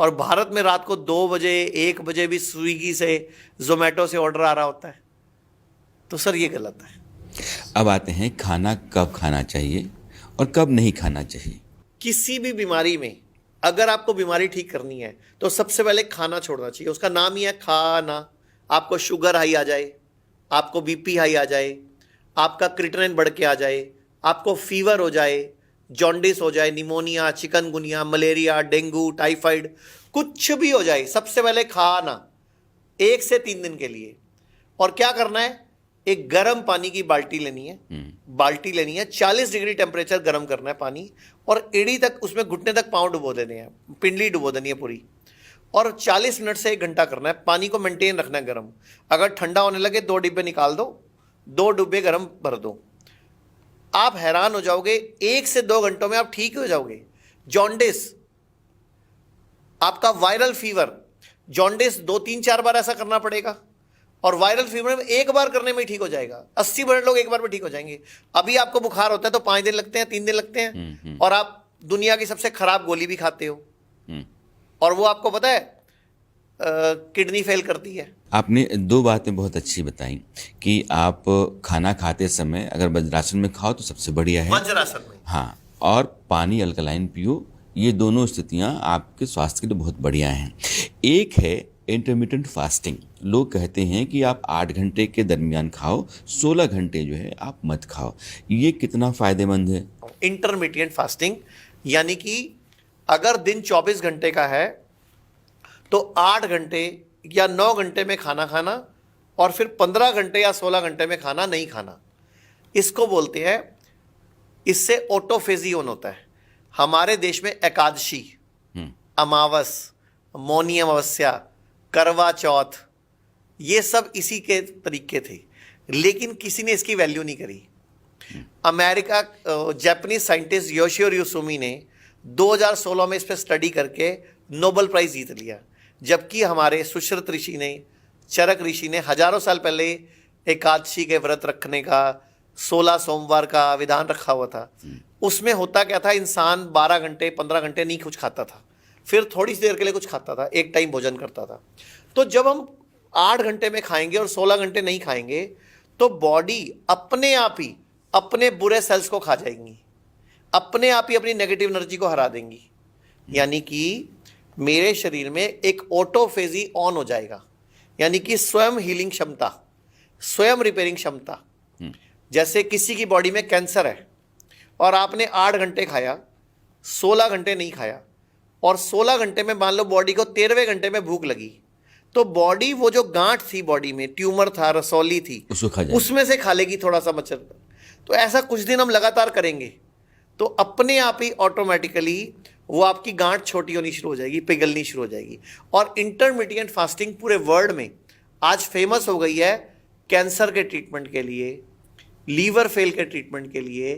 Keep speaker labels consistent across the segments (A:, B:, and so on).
A: और भारत में रात को 2 बजे 1 बजे भी स्विगी से जोमेटो से ऑर्डर आ रहा होता है। तो सर ये गलत है।
B: अब आते हैं खाना कब खाना चाहिए और कब नहीं खाना चाहिए।
A: किसी भी बीमारी में अगर आपको बीमारी ठीक करनी है तो सबसे पहले खाना छोड़ना चाहिए। उसका नाम ही है खाना। आपको शुगर हाई आ जाए, आपको बीपी हाई आ जाए, आपका क्रिएटिनिन बढ़ के आ जाए, आपको फीवर हो जाए, जॉन्डिस हो जाए, pneumonia, chikungunya, malaria, dengue, typhoid, कुछ भी हो जाए, सबसे पहले खाना 1 से 3 दिन के लिए। और क्या करना है, एक गर्म पानी की बाल्टी लेनी है, 40 डिग्री टेम्परेचर गर्म करना है पानी, और एड़ी तक, उसमें घुटने तक पाँव डुबो देने हैं, पिंडली डुबो देनी है पूरी, और 40 मिनट से 1 घंटा करना है। पानी को मेंटेन रखना है गर्म। अगर ठंडा होने लगे 2 डिब्बे निकाल दो, 2 डिब्बे गर्म भर दो। आप हैरान हो जाओगे, 1 से 2 घंटों में आप ठीक हो जाओगे। जॉन्डिस, आपका वायरल फीवर, जॉन्डिस 2-3-4 बार ऐसा करना पड़ेगा, और वायरल फीवर में 1 बार करने में ही ठीक हो जाएगा। 80% लोग 1 बार में ठीक हो जाएंगे। अभी आपको बुखार होता है तो 5 दिन लगते हैं, 3 दिन लगते हैं, और आप दुनिया की सबसे खराब गोली भी खाते हो, और वो आपको पता है किडनी फेल करती है।
B: आपने 2 बातें बहुत अच्छी बताई कि आप खाना खाते समय अगर वज्रासन में खाओ तो सबसे बढ़िया है,
A: वज्रासन में,
B: हाँ, और पानी अल्कलाइन पियो। ये दोनों स्थितियां आपके स्वास्थ्य के लिए बहुत बढ़िया हैं। एक है इंटरमिटेंट फास्टिंग। लोग कहते हैं कि आप 8 घंटे के दरमियान खाओ, 16 घंटे जो है आप मत खाओ। ये कितना फायदेमंद है?
A: इंटरमीडिएट फास्टिंग यानी कि अगर दिन 24 घंटे का है तो 8 घंटे या 9 घंटे में खाना खाना, और फिर 15 घंटे या 16 घंटे में खाना नहीं खाना। इसको बोलते हैं, इससे ऑटोफेजी ऑन होता है। हमारे देश में एकादशी, अमावस, मौनी अमावस्या, करवा चौथ, ये सब इसी के तरीके थे, लेकिन किसी ने इसकी वैल्यू नहीं करी। अमेरिका, जापानीज साइंटिस्ट योशिरो युसुमी ने 2016 में इस पर स्टडी करके नोबेल प्राइज जीत लिया, जबकि हमारे सुश्रुत ऋषि ने, चरक ऋषि ने हजारों साल पहले एकादशी के व्रत रखने का, 16 सोमवार का विधान रखा हुआ था। उसमें होता क्या था, इंसान 12 घंटे 15 घंटे नहीं कुछ खाता था, फिर थोड़ी सी देर के लिए कुछ खाता था, एक टाइम भोजन करता था। तो जब हम 8 घंटे में खाएंगे और 16 घंटे नहीं खाएंगे तो बॉडी अपने आप ही अपने बुरे सेल्स को खा जाएंगी, अपने आप ही अपनी नेगेटिव एनर्जी को हरा देंगी। यानी कि मेरे शरीर में एक ऑटोफेजी ऑन हो जाएगा, यानी कि स्वयं हीलिंग क्षमता, स्वयं रिपेयरिंग क्षमता। जैसे किसी की बॉडी में कैंसर है और आपने 8 घंटे खाया, 16 घंटे नहीं खाया, और 16 घंटे में मान लो बॉडी को 13वें घंटे में भूख लगी, तो बॉडी वो जो गांठ थी बॉडी में, ट्यूमर था, रसौली थी, उसमें से खा लेगी थोड़ा सा मच्छर। तो ऐसा कुछ दिन हम लगातार करेंगे तो अपने आप ही ऑटोमेटिकली वो आपकी गांठ छोटी होनी शुरू हो जाएगी, पिघलनी शुरू हो जाएगी। और इंटरमीडिएट फास्टिंग पूरे वर्ल्ड में आज फेमस हो गई है कैंसर के ट्रीटमेंट के लिए, लीवर फेल के ट्रीटमेंट के लिए,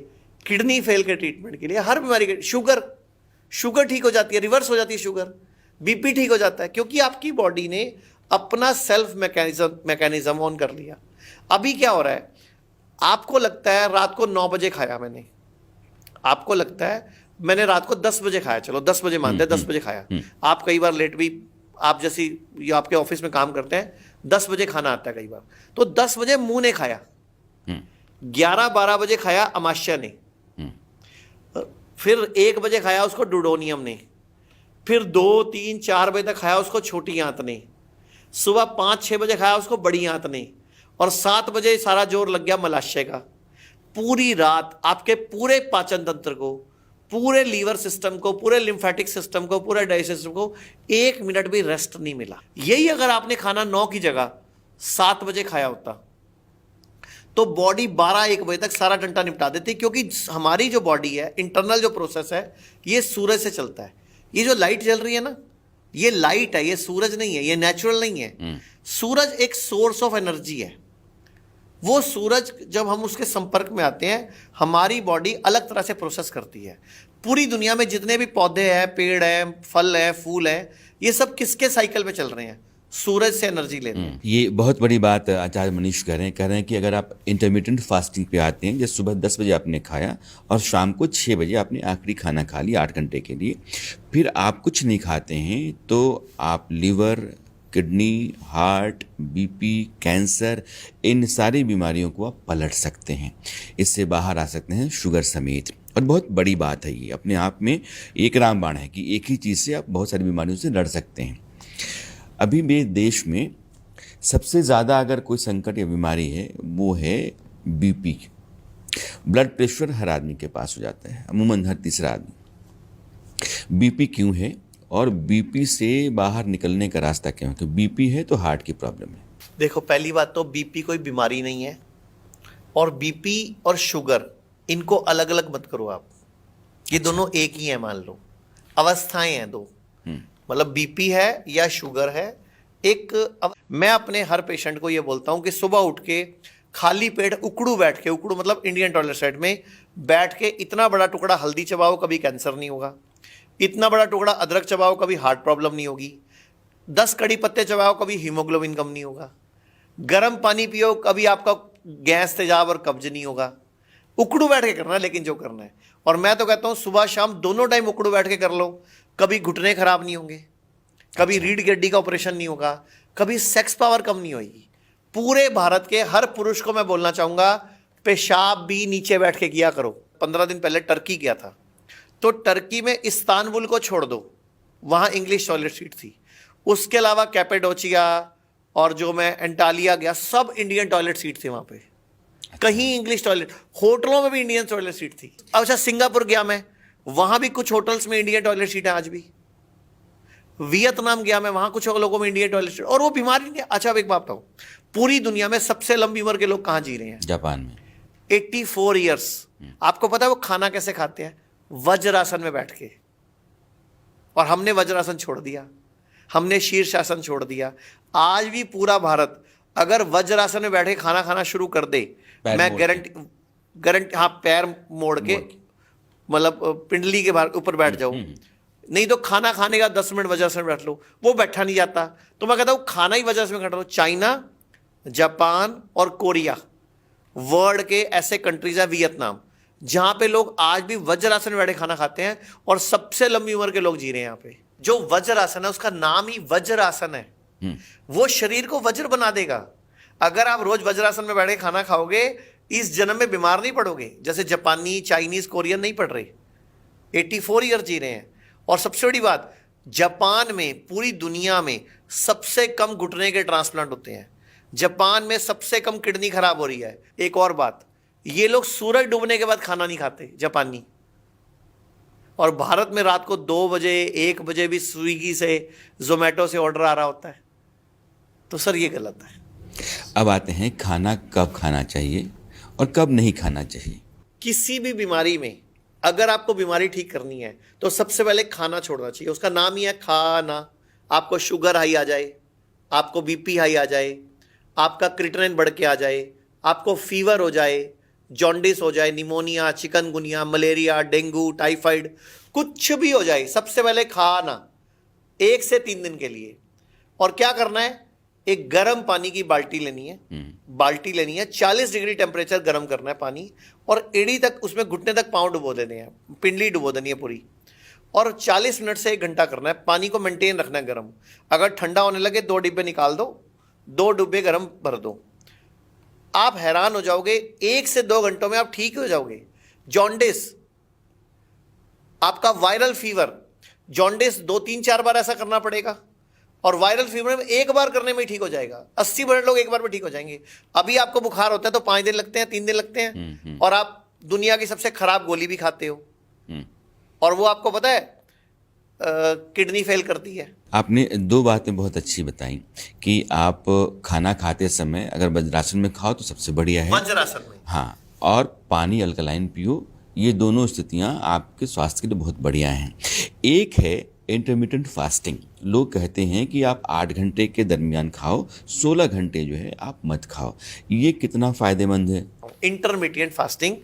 A: किडनी फेल के ट्रीटमेंट के लिए, हर बीमारी के, शुगर ठीक हो जाती है, रिवर्स हो जाती है शुगर, बीपी ठीक हो जाता है, क्योंकि आपकी बॉडी ने अपना सेल्फ मैकेनिज्म ऑन कर लिया। अभी क्या हो रहा है, आपको लगता है रात को 9 बजे खाया मैंने, आपको लगता है मैंने रात को 10 बजे खाया, चलो 10 बजे मानते हैं, 10 बजे खाया। आप कई बार लेट भी, आप जैसी आपके ऑफिस में काम करते हैं, 10 बजे खाना आता है कई बार, तो 10 बजे मुंह ने खाया, 11-12 बजे खाया अमाश्या ने, फिर 1 बजे खाया उसको डुडोनियम ने, फिर 2-3-4 बजे तक खाया उसको छोटी आंत ने, सुबह 5-6 बजे खाया उसको बड़ी आंत ने, और 7 बजे सारा जोर लग गया मलाशय का। पूरी रात आपके पूरे पाचन तंत्र को, पूरे लीवर सिस्टम को, पूरे लिम्फेटिक सिस्टम को, पूरे डाइजेस्टिव सिस्टम को 1 मिनट भी रेस्ट नहीं मिला। यही अगर आपने खाना 9 की जगह 7 बजे खाया होता तो बॉडी 12-1 बजे तक सारा डंडा निपटा देती, क्योंकि हमारी जो बॉडी है, इंटरनल जो प्रोसेस है, ये सूरज से चलता है। ये जो लाइट जल रही है ना, ये लाइट है, ये सूरज नहीं है, ये नेचुरल नहीं है। सूरज एक सोर्स ऑफ एनर्जी है। वो सूरज जब हम उसके संपर्क में आते हैं, हमारी बॉडी अलग तरह से प्रोसेस करती है। पूरी दुनिया में जितने भी पौधे हैं, पेड़ हैं, फल हैं, फूल हैं, ये सब किसके साइकिल पे चल रहे हैं? सूरज से एनर्जी लेते हैं।
B: ये बहुत बड़ी बात आचार्य मनीष कह रहे हैं कि अगर आप इंटरमीडिएंट फास्टिंग पे आते हैं, जैसे सुबह 10 बजे आपने खाया और शाम को 6 बजे आपने आखिरी खाना खा लिया 8 घंटे के लिए, फिर आप कुछ नहीं खाते हैं, तो आप liver, kidney, heart, BP, cancer, इन सारी बीमारियों को आप पलट सकते हैं, इससे बाहर आ सकते हैं, शुगर समेत। और बहुत बड़ी बात है ये, अपने आप में एक रामबाण है कि एक ही चीज़ से आप बहुत सारी बीमारियों से लड़ सकते हैं। अभी मेरे देश में सबसे ज़्यादा अगर कोई संकट या बीमारी है वो है बीपी। ब्लड प्रेशर हर आदमी के पास हो जाता है, अमूमन हर तीसरा आदमी। बीपी क्यों है और बीपी से बाहर निकलने का रास्ता क्यों है? तो बीपी है तो हार्ट की प्रॉब्लम है।
A: देखो, पहली बात तो बीपी कोई बीमारी नहीं है, और बीपी और शुगर इनको अलग अलग मत करो आप, ये दोनों एक ही है। मान लो अवस्थाएं हैं दो, मतलब बीपी है या शुगर है। मैं अपने हर पेशेंट को ये बोलता हूं कि सुबह उठ के खाली पेट उकड़ू बैठ के, उकड़ू मतलब इंडियन टॉयलेट सेट में बैठ के इतना बड़ा टुकड़ा हल्दी चबाओ, कभी कैंसर नहीं होगा। इतना बड़ा टुकड़ा अदरक चबाओ, कभी हार्ट प्रॉब्लम नहीं होगी। 10 कड़ी पत्ते चबाओ, कभी हीमोग्लोबिन कम नहीं होगा। गर्म पानी पियो, कभी आपका गैस, तेजाब और कब्ज नहीं होगा। उकड़ू बैठ के करना है, लेकिन जो करना है। और मैं तो कहता हूं सुबह शाम दोनों टाइम उकड़ू बैठ के कर लो, कभी घुटने खराब नहीं होंगे, कभी रीढ़ की हड्डी का ऑपरेशन नहीं होगा, कभी सेक्स पावर कम नहीं होगी। पूरे भारत के हर पुरुष को मैं बोलना चाहूंगा, पेशाब भी नीचे बैठ के किया करो। 15 दिन पहले टर्की गया था, तो टर्की में इस्तांबुल को छोड़ दो, वहां इंग्लिश टॉयलेट सीट थी। उसके अलावा कैपेडोचिया और जो मैं एंटालिया गया, सब इंडियन टॉयलेट सीट थी वहां पे। कहीं इंग्लिश टॉयलेट, होटलों में भी इंडियन टॉयलेट सीट थी। अच्छा, सिंगापुर गया मैं, वहां भी कुछ होटल्स में इंडियन टॉयलेट सीट है आज भी। वियतनाम गया मैं, वहां कुछ लोगों में इंडियन टॉयलेट सीट, और वो बीमारी नहीं। अच्छा, अब एक बात बताओ, पूरी दुनिया में सबसे लंबी उम्र के लोग कहां जी रहे हैं?
B: जापान में
A: 84 ईयर्स। आपको पता है वो खाना कैसे खाते हैं? वज्रासन में बैठ के। और हमने वज्रासन छोड़ दिया, हमने शीर्षासन छोड़ दिया। आज भी पूरा भारत अगर वज्रासन में बैठे खाना खाना शुरू कर दे, मैं गारंटी, हाँ, पैर मोड़ के, मतलब पिंडली के ऊपर बैठ जाओ, नहीं तो खाना खाने का 10 मिनट वज्रासन में बैठ लो, वो बैठा नहीं जाता। तो मैं कहता हूं खाना ही वज्रासन में बैठ लो। चाइना, जापान और कोरिया वर्ल्ड के ऐसे कंट्रीज है, वियतनाम, जहां पे लोग आज भी वज्रासन में बैठे खाना खाते हैं, और सबसे लंबी उम्र के लोग जी रहे हैं यहाँ पे। जो वज्रासन है उसका नाम ही वज्रासन है, वो शरीर को वज्र बना देगा। अगर आप रोज वज्रासन में बैठे खाना खाओगे, इस जन्म में बीमार नहीं पड़ोगे, जैसे जापानी, चाइनीज, कोरियन नहीं पड़ रहे। 84 ईयर जी रहे हैं। और सबसे बड़ी बात, जापान में पूरी दुनिया में सबसे कम घुटने के ट्रांसप्लांट होते हैं। जापान में सबसे कम किडनी खराब हो रही है। एक और बात, ये लोग सूरज डूबने के बाद खाना नहीं खाते, जापानी। और भारत में रात को 2 बजे 1 बजे भी स्विगी से, जोमेटो से ऑर्डर आ रहा होता है। तो सर ये गलत है।
B: अब आते हैं खाना कब खाना चाहिए और कब नहीं खाना चाहिए।
A: किसी भी बीमारी में अगर आपको बीमारी ठीक करनी है तो सबसे पहले खाना छोड़ना चाहिए। उसका नाम ही है खाना। आपको शुगर हाई आ जाए, आपको बीपी हाई आ जाए, आपका क्रिएटिनिन बढ़ के आ जाए, आपको फीवर हो जाए, जॉन्डिस हो जाए, pneumonia, chikungunya, malaria, dengue, typhoid, कुछ भी हो जाए, सबसे पहले खाना 1 से 3 दिन के लिए। और क्या करना है, एक गर्म पानी की बाल्टी लेनी है, 40 डिग्री टेम्परेचर गर्म करना है पानी, और एड़ी तक, उसमें घुटने तक पाँव डुबो देने हैं, पिंडली डुबो देनी है पूरी, और 40 मिनट से 1 घंटा करना है। पानी को मेंटेन रखना है गर्म। अगर ठंडा होने लगे 2 डिब्बे निकाल दो, 2 डिब्बे गर्म भर दो। आप हैरान हो जाओगे, 1 से 2 घंटों में आप ठीक हो जाओगे। जॉन्डिस, आपका वायरल फीवर, जॉन्डिस 2-3-4 बार ऐसा करना पड़ेगा, और वायरल फीवर में 1 बार करने में ही ठीक हो जाएगा। 80% लोग 1 बार में ठीक हो जाएंगे। अभी आपको बुखार होता है तो 5 दिन लगते हैं, 3 दिन लगते हैं, और आप दुनिया की सबसे खराब गोली भी खाते हो, और वो आपको पता है किडनी फेल करती है।
B: आपने 2 बातें बहुत अच्छी बताई कि आप खाना खाते समय अगर वज्रासन में खाओ तो सबसे बढ़िया है,
A: वज्रासन में,
B: हाँ, और पानी अल्कलाइन पियो। ये दोनों स्थितियां आपके स्वास्थ्य के लिए बहुत बढ़िया हैं। एक है इंटरमिटेंट फास्टिंग। लोग कहते हैं कि आप 8 घंटे के दरमियान खाओ, 16 घंटे जो है आप मत खाओ। ये कितना फायदेमंद है?
A: इंटरमीडिएट फास्टिंग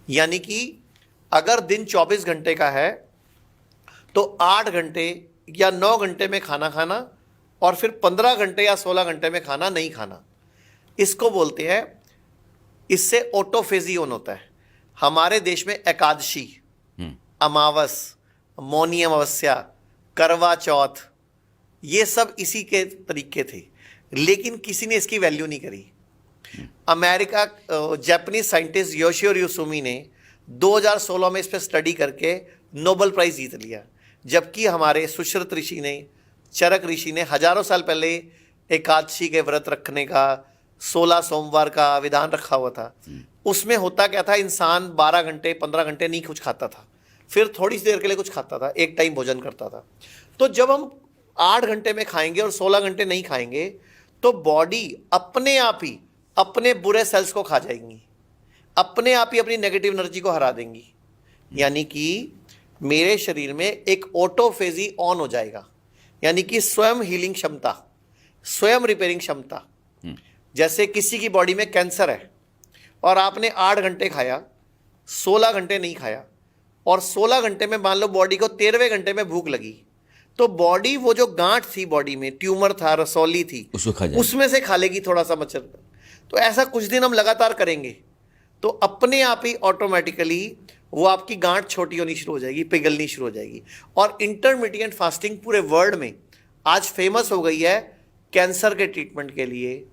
A: यानी कि अगर दिन 24 घंटे का है तो 8 घंटे या 9 घंटे में खाना खाना, और फिर 15 घंटे या 16 घंटे में खाना नहीं खाना, इसको बोलते हैं, इससे ऑटोफेजी ऑन होता है। हमारे देश में एकादशी, अमावस, मौनी अमावस्या, करवा चौथ, ये सब इसी के तरीके थे, लेकिन किसी ने इसकी वैल्यू नहीं करी। अमेरिका जापानीज साइंटिस्ट योशिओ युसुमी ने 2016 में इस पर स्टडी करके नोबेल प्राइज जीत लिया, जबकि हमारे सुश्रुत ऋषि ने, चरक ऋषि ने हजारों साल पहले एकादशी के व्रत रखने का, 16 सोमवार का विधान रखा हुआ था। उसमें होता क्या था, इंसान 12 घंटे 15 घंटे नहीं कुछ खाता था, फिर थोड़ी सी देर के लिए कुछ खाता था, एक टाइम भोजन करता था। तो जब हम 8 घंटे में खाएंगे और 16 घंटे नहीं खाएंगे तो बॉडी अपने आप ही अपने बुरे सेल्स को खा जाएंगी, अपने आप ही अपनी नेगेटिव एनर्जी को हरा देंगी। यानी कि मेरे शरीर में एक ऑटोफेजी ऑन हो जाएगा, यानी कि स्वयं हीलिंग क्षमता, स्वयं रिपेयरिंग क्षमता। जैसे किसी की बॉडी में कैंसर है और आपने 8 घंटे खाया, 16 घंटे नहीं खाया, और 16 घंटे में मान लो बॉडी को 13वें घंटे में भूख लगी, तो बॉडी वो जो गांठ थी बॉडी में, ट्यूमर था, रसौली थी, उसमें से खा लेगी थोड़ा सा मच्छर। तो ऐसा कुछ दिन हम लगातार करेंगे तो अपने आप ही ऑटोमेटिकली वो आपकी गांठ छोटी होनी शुरू हो जाएगी, पिघलनी शुरू हो जाएगी। और इंटरमिटेंट फास्टिंग पूरे वर्ल्ड में आज फेमस हो गई है कैंसर के ट्रीटमेंट के लिए,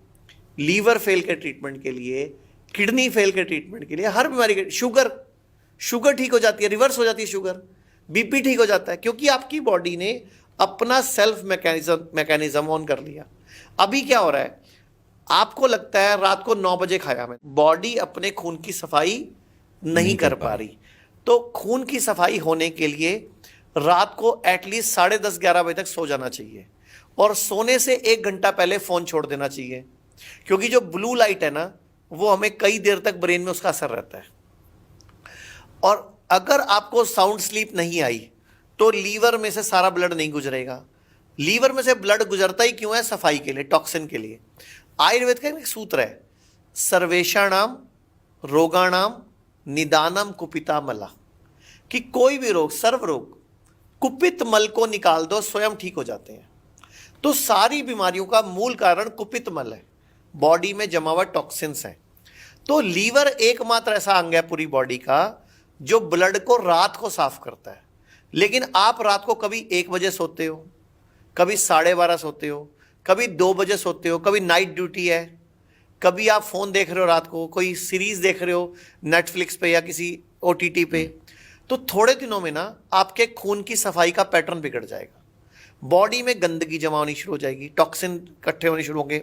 A: लीवर फेल के ट्रीटमेंट के लिए, किडनी फेल के ट्रीटमेंट के लिए, हर बीमारी के, शुगर ठीक हो जाती है, रिवर्स हो जाती है शुगर, बीपी ठीक हो जाता है, क्योंकि आपकी बॉडी ने अपना सेल्फ मैकेनिज्म ऑन कर लिया। अभी क्या हो रहा है, आपको लगता है रात को 9 बजे खाया मैं, बॉडी अपने खून की सफाई नहीं कर पा रही। तो खून की सफाई होने के लिए रात को एटलीस्ट 10:30-11 बजे तक सो जाना चाहिए, और सोने से 1 घंटा पहले फोन छोड़ देना चाहिए, क्योंकि जो ब्लू लाइट है ना, वो हमें कई देर तक ब्रेन में उसका असर रहता है। और अगर आपको साउंड स्लीप नहीं आई तो लीवर में से सारा ब्लड नहीं गुजरेगा। लीवर में से ब्लड गुजरता ही क्यों है? सफाई के लिए, टॉक्सिन के लिए। आयुर्वेद का एक सूत्र है, सर्वेषाणाम रोगाणाम निदानम कुपिता मला, कि कोई भी रोग, सर्व रोग, कुपित मल को निकाल दो, स्वयं ठीक हो जाते हैं। तो सारी बीमारियों का मूल कारण कुपित मल है, बॉडी में जमा हुआ टॉक्सिन्स है। तो लीवर एकमात्र ऐसा अंग है पूरी बॉडी का जो ब्लड को रात को साफ करता है। लेकिन आप रात को कभी 1 बजे सोते हो, कभी 12:30 सोते हो, कभी 2 बजे सोते हो, कभी नाइट ड्यूटी है, कभी आप फोन देख रहे हो रात को, कोई सीरीज देख रहे हो नेटफ्लिक्स पे या किसी OTT पे। तो थोड़े दिनों में ना आपके खून की सफाई का पैटर्न बिगड़ जाएगा, बॉडी में गंदगी जमा होनी शुरू हो जाएगी, टॉक्सिन इकट्ठे होने शुरू होंगे,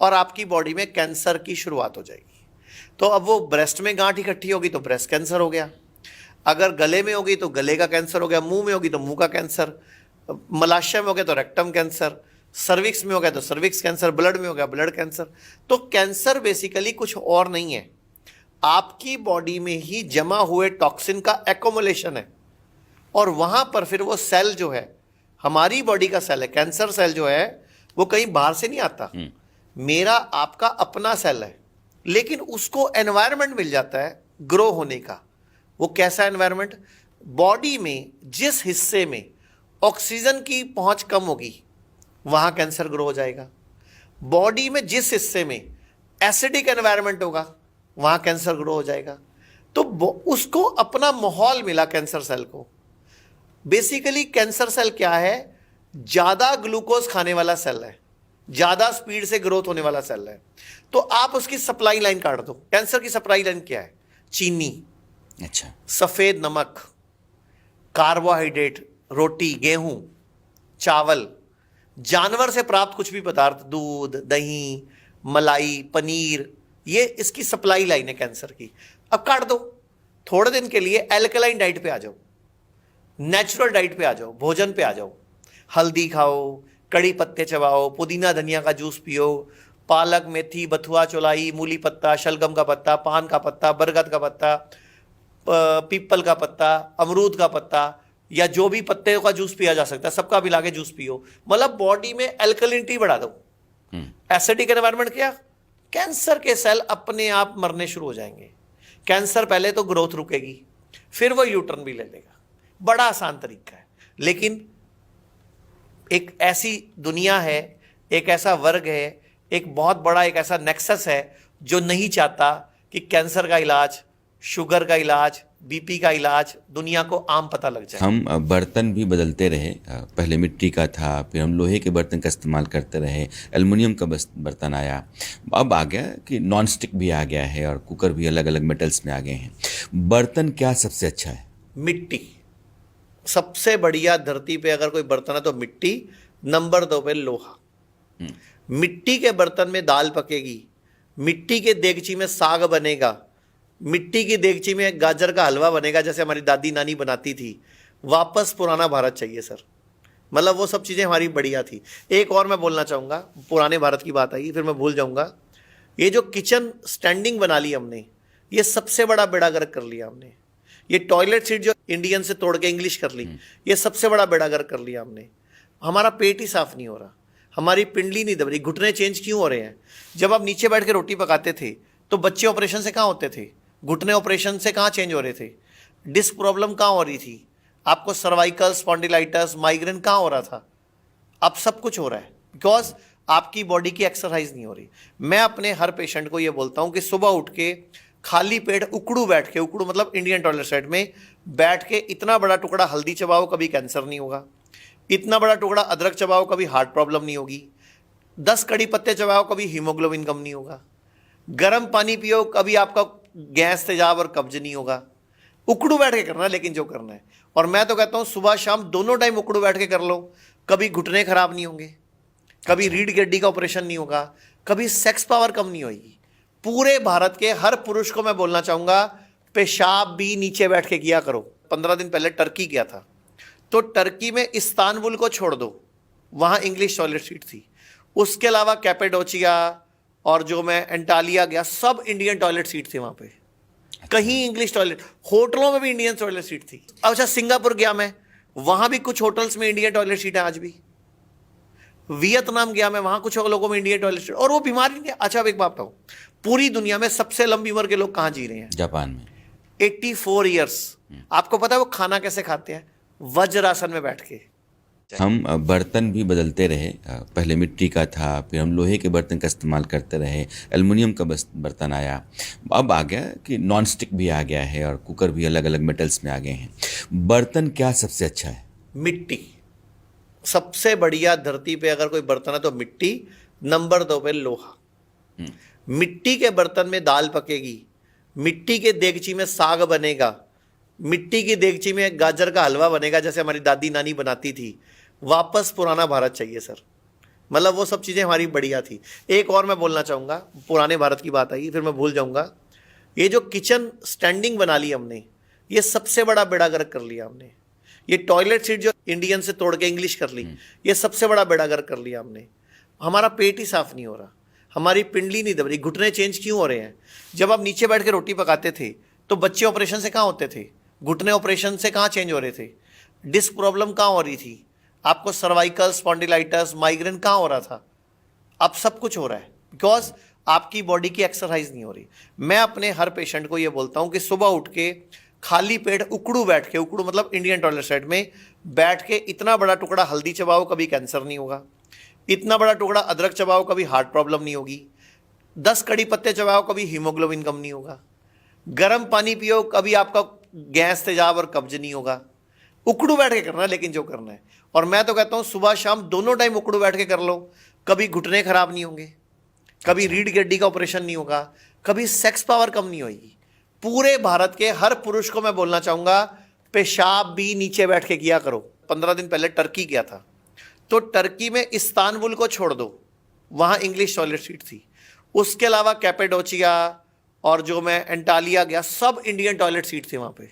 A: और आपकी बॉडी में कैंसर की शुरुआत हो जाएगी। तो अब वो ब्रेस्ट में गांठ इकट्ठी होगी तो ब्रेस्ट कैंसर हो गया, अगर गले में होगी तो गले का कैंसर हो गया, मुंह में होगी तो मुंह का कैंसर, मलाशय में हो गया तो रेक्टम कैंसर, सर्विक्स में हो गया तो सर्विक्स कैंसर, ब्लड में हो गया ब्लड कैंसर। तो कैंसर बेसिकली कुछ और नहीं है, आपकी बॉडी में ही जमा हुए टॉक्सिन का एक्युमुलेशन है। और वहां पर फिर वो सेल जो है, हमारी बॉडी का सेल है, कैंसर सेल जो है वो कहीं बाहर से नहीं आता, मेरा आपका अपना सेल है, लेकिन उसको एनवायरनमेंट मिल जाता है ग्रो होने का। वो कैसा एनवायरनमेंट? बॉडी में जिस हिस्से में ऑक्सीजन की पहुंच कम होगी वहां कैंसर ग्रो हो जाएगा, बॉडी में जिस हिस्से में एसिडिक एनवायरनमेंट होगा वहां कैंसर ग्रो हो जाएगा। तो उसको अपना माहौल मिला कैंसर सेल को। बेसिकली कैंसर सेल क्या है? ज्यादा ग्लूकोज खाने वाला सेल है, ज्यादा स्पीड से ग्रोथ होने वाला सेल है। तो आप उसकी सप्लाई लाइन काट दो। कैंसर की सप्लाई लाइन क्या है? चीनी,
B: अच्छा,
A: सफेद नमक, कार्बोहाइड्रेट, रोटी, गेहूं, चावल, जानवर से प्राप्त कुछ भी पदार्थ, दूध, दही, मलाई, पनीर, ये इसकी सप्लाई लाइन है कैंसर की। अब काट दो, थोड़े दिन के लिए एल्कलाइन डाइट पे आ जाओ, नेचुरल डाइट पे आ जाओ, भोजन पे आ जाओ। हल्दी खाओ, कड़ी पत्ते चबाओ, पुदीना धनिया का जूस पियो, पालक, मेथी, बथुआ, चौलाई, मूली पत्ता, शलगम का पत्ता, पान का पत्ता, बरगद का पत्ता, पीपल का पत्ता, अमरूद का पत्ता, या जो भी पत्ते का जूस पिया जा सकता है सबका मिला के जूस पियो। मतलब बॉडी में एल्कलिनिटी बढ़ा दो। एसिडिक एनवायरनमेंट क्या? कैंसर के सेल अपने आप मरने शुरू हो जाएंगे। कैंसर पहले तो ग्रोथ रुकेगी, फिर वो यूटर्न भी ले लेगा। बड़ा आसान तरीका है, लेकिन एक ऐसी दुनिया है एक ऐसा वर्ग है, एक बहुत बड़ा एक ऐसा नेक्सस है जो नहीं चाहता कि कैंसर का इलाज, शुगर का इलाज, बीपी का इलाज दुनिया को आम पता लग जाए।
B: हम बर्तन भी बदलते रहे। पहले मिट्टी का था, फिर हम लोहे के बर्तन का इस्तेमाल करते रहे, एल्युमिनियम का बर्तन आया, अब आ गया कि नॉन स्टिक भी आ गया है और कुकर भी अलग अलग मेटल्स में आ गए हैं। बर्तन क्या सबसे अच्छा है?
A: मिट्टी सबसे बढ़िया। धरती पे अगर कोई बर्तन है तो मिट्टी, नंबर 2 पे लोहा। मिट्टी के बर्तन में दाल पकेगी, मिट्टी के देगची में साग बनेगा, मिट्टी की देगची में गाजर का हलवा बनेगा जैसे हमारी दादी नानी बनाती थी। वापस पुराना भारत चाहिए सर। मतलब वो सब चीज़ें हमारी बढ़िया थी। एक और मैं बोलना चाहूँगा, पुराने भारत की बात आई फिर मैं भूल जाऊँगा। ये जो किचन स्टैंडिंग बना ली हमने, ये सबसे बड़ा बेड़ा गर्क कर लिया हमने। ये टॉयलेट सीट जो इंडियन से तोड़ के इंग्लिश कर ली, ये सबसे बड़ा बेड़ा गर्क कर लिया हमने। हमारा पेट ही साफ नहीं हो रहा, हमारी पिंडली नहीं दब रही। घुटने चेंज क्यों हो रहे हैं? जब आप नीचे बैठ के रोटी पकाते थे तो बच्चे ऑपरेशन से कहाँ होते थे? घुटने ऑपरेशन से कहाँ चेंज हो रहे थे? डिस्क प्रॉब्लम कहाँ हो रही थी? आपको सर्वाइकल स्पॉन्डिलाइटिस, माइग्रेन कहाँ हो रहा था? अब सब कुछ हो रहा है बिकॉज आपकी बॉडी की एक्सरसाइज नहीं हो रही। मैं अपने हर पेशेंट को ये बोलता हूँ कि सुबह उठ के खाली पेट उकड़ू बैठ के, उकड़ू मतलब इंडियन टॉयलेट सेट में बैठ के इतना बड़ा टुकड़ा हल्दी चबाओ, कभी कैंसर नहीं होगा। इतना बड़ा टुकड़ा अदरक चबाओ, कभी हार्ट प्रॉब्लम नहीं होगी। 10 कड़ी पत्ते चबाओ, कभी हीमोग्लोबिन कम नहीं होगा। गर्म पानी पियो, कभी आपका गैस तेजाब और कब्ज नहीं होगा। उकड़ू बैठ के करना, लेकिन जो करना है। और मैं तो कहता हूँ सुबह शाम दोनों टाइम उकड़ू बैठ के कर लो, कभी घुटने खराब नहीं होंगे, कभी रीढ़ की हड्डी का ऑपरेशन नहीं होगा, कभी सेक्स पावर कम नहीं होगी। पूरे भारत के हर पुरुष को मैं बोलना चाहूँगा, पेशाब भी नीचे बैठ के किया करो। 15 दिन पहले टर्की गया था, तो टर्की में इस्तांबुल को छोड़ दो, वहाँ इंग्लिश टॉयलेट सीट थी। उसके अलावा कैपेडोचिया और जो मैं एंटालिया गया, सब इंडियन टॉयलेट सीट थी वहाँ पे। कहीं इंग्लिश टॉयलेट, होटलों में भी इंडियन टॉयलेट सीट थी। अच्छा, सिंगापुर गया मैं, वहाँ भी कुछ होटल्स में इंडियन टॉयलेट सीट है आज भी। वियतनाम गया मैं, वहाँ कुछ लोगों में इंडियन टॉयलेट सीट, और वो बीमारी नहीं। अच्छा, अब एक बात बताओ, पूरी दुनिया में सबसे लंबी उम्र के लोग कहाँ जी रहे हैं?
B: जापान में
A: 84 ईयर्स। आपको पता है वो खाना कैसे खाते हैं? वज्रासन में बैठ के।
B: हम बर्तन भी बदलते रहे। पहले मिट्टी का था, फिर हम लोहे के बर्तन का इस्तेमाल करते रहे, एल्युमिनियम का बर्तन आया, अब आ गया कि नॉन स्टिक भी आ गया है और कुकर भी अलग अलग मेटल्स में आ गए हैं। बर्तन क्या सबसे अच्छा है?
A: मिट्टी सबसे बढ़िया। धरती पे अगर कोई बर्तन है तो मिट्टी, नंबर 2 पे लोहा। मिट्टी के बर्तन में दाल पकेगी, मिट्टी के देगची में साग बनेगा, मिट्टी की देगची में गाजर का हलवा बनेगा जैसे हमारी दादी नानी बनाती थी। वापस पुराना भारत चाहिए सर। मतलब वो सब चीज़ें हमारी बढ़िया थी। एक और मैं बोलना चाहूँगा, पुराने भारत की बात आई फिर मैं भूल जाऊँगा। ये जो किचन स्टैंडिंग बना ली हमने, ये सबसे बड़ा बेड़ा गर्क कर लिया हमने। ये टॉयलेट सीट जो इंडियन से तोड़ के इंग्लिश कर ली, ये सबसे बड़ा बेड़ा गर्क कर लिया हमने। हमारा पेट ही साफ नहीं हो रहा, हमारी पिंडली नहीं दब रही। घुटने चेंज क्यों हो रहे हैं? जब आप नीचे बैठ के रोटी पकाते थे तो बच्चे ऑपरेशन से कहाँ होते थे? घुटने ऑपरेशन से कहाँ चेंज हो रहे थे? डिस्क प्रॉब्लम कहाँ हो रही थी? आपको सर्वाइकल स्पॉन्डिलाइटिस, माइग्रेन कहाँ हो रहा था? अब सब कुछ हो रहा है बिकॉज आपकी बॉडी की एक्सरसाइज नहीं हो रही। मैं अपने हर पेशेंट को ये बोलता हूँ कि सुबह उठ के खाली पेट उकड़ू बैठ के, उकड़ू मतलब इंडियन टॉयलेट सेट में बैठ के इतना बड़ा टुकड़ा हल्दी चबाओ, कभी कैंसर नहीं होगा। इतना बड़ा टुकड़ा अदरक चबाओ, कभी हार्ट प्रॉब्लम नहीं होगी। 10 कड़ी पत्ते चबाओ, कभी हीमोग्लोबिन कम नहीं होगा। गर्म पानी पियो, कभी आपका गैस तेजाब और कब्ज नहीं होगा। उकड़ू बैठ के करना, लेकिन जो करना है। और मैं तो कहता हूँ सुबह शाम दोनों टाइम उकड़ू बैठ के कर लो, कभी घुटने खराब नहीं होंगे, कभी रीढ़ की हड्डी का ऑपरेशन नहीं होगा, कभी सेक्स पावर कम नहीं होगी। पूरे भारत के हर पुरुष को मैं बोलना चाहूँगा, पेशाब भी नीचे बैठ के किया करो। 15 दिन पहले टर्की गया था, तो टर्की में इस्तांबुल को छोड़ दो, वहाँ इंग्लिश टॉयलेट सीट थी। उसके अलावा कैपेडोचिया और जो मैं एंटालिया गया, सब इंडियन टॉयलेट सीट थी वहाँ पे।